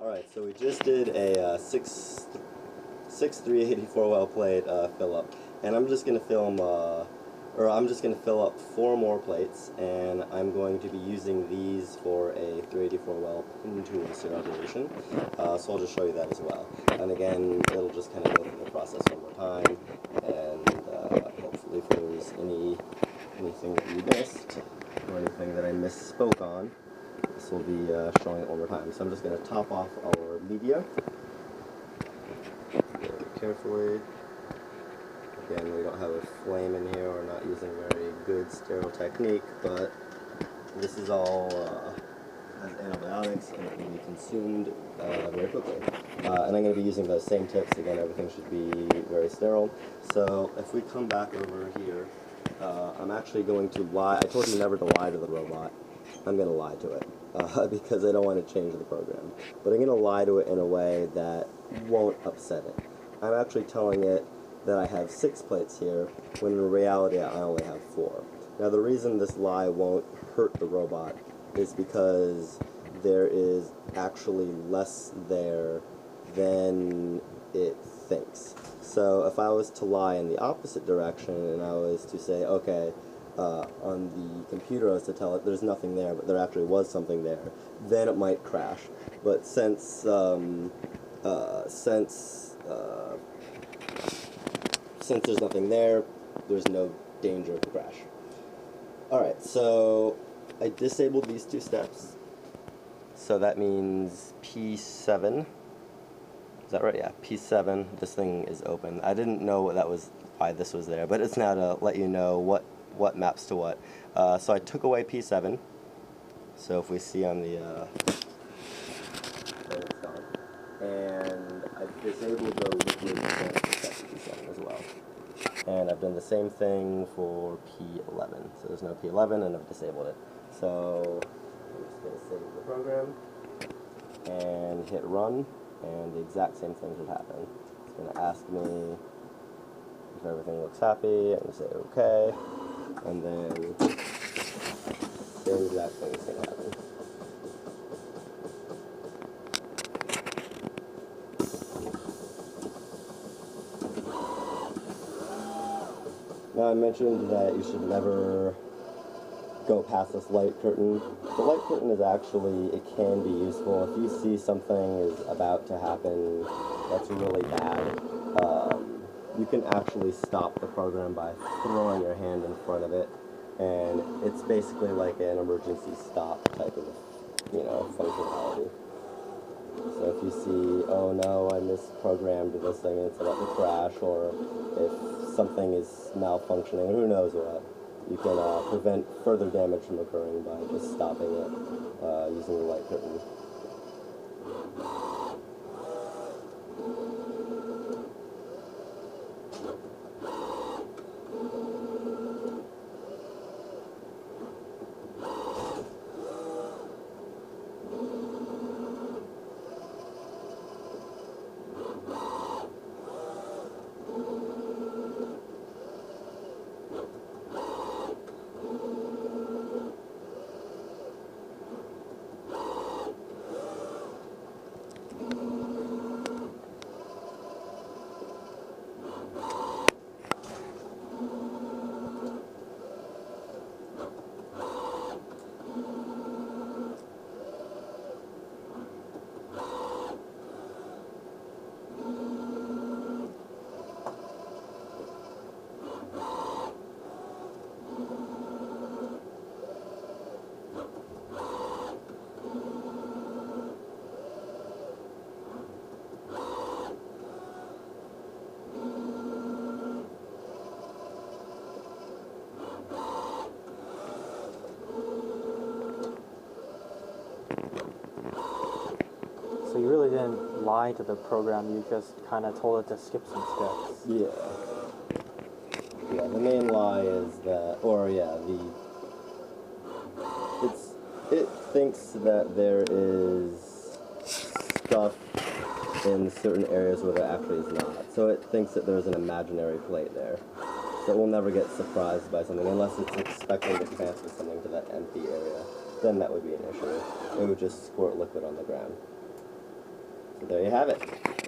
Alright, so we just did a 6.384 well plate fill up, and I'm just going to film, I'm just going to fill up 4 more plates, and I'm going to be using these for a 384 well into sterilization, so I'll just show you that as well. And again, it'll just kind of go through the process one more time, and hopefully if there's anything that you missed, or anything that I misspoke on, this will be showing it one more time. So I'm just going to top off our media very carefully. Again, we don't have a flame in here. We're not using a very good sterile technique, but this is all as antibiotics, and it can be consumed very quickly. And I'm going to be using those same tips. Again, everything should be very sterile. So if we come back over here, I'm actually going to lie. I told you never to lie to the robot. I'm going to lie to it because I don't want to change the program. But I'm going to lie to it in a way that won't upset it. I'm actually telling it that I have 6 plates here, when in reality I only have 4. Now the reason this lie won't hurt the robot is because there is actually less there than it thinks. So if I was to lie in the opposite direction and I was to say, okay, on the computer I was to tell it there's nothing there, but there actually was something there, then it might crash. But since there's nothing there, there's no danger of the crash. Alright, so I disabled these 2 steps. So that means P7. Is that right? Yeah, P7. This thing is open. I didn't know why this was there, but it's now to let you know what maps to what. So I took away P7. So if we see on the there it's gone. And I've disabled the liquid P7 as well. And I've done the same thing for P11. So there's no P11, and I've disabled it. So I'm just going to save the program and hit run, and the exact same thing should happen. It's going to ask me if everything looks happy, and say okay, and then the exact thing is going to happen. Now I mentioned that you should never go past this light curtain. The light curtain is actually, it can be useful. If you see something is about to happen that's really bad, you can actually stop the program by throwing your hand in front of it, and it's basically like an emergency stop type of, functionality. So if you see, oh no, I misprogrammed this thing and it's about to crash, or if something is malfunctioning, who knows what, you can prevent further damage from occurring by just stopping it using the light curtain. So you really didn't lie to the program, you just kind of told it to skip some steps. Yeah. Yeah, the main lie is that, it thinks that there is stuff in certain areas where there actually is not. So it thinks that there's an imaginary plate there. So it will never get surprised by something unless it's expecting to transfer something to that empty area. Then that would be an issue. It would just squirt liquid on the ground. there you have it.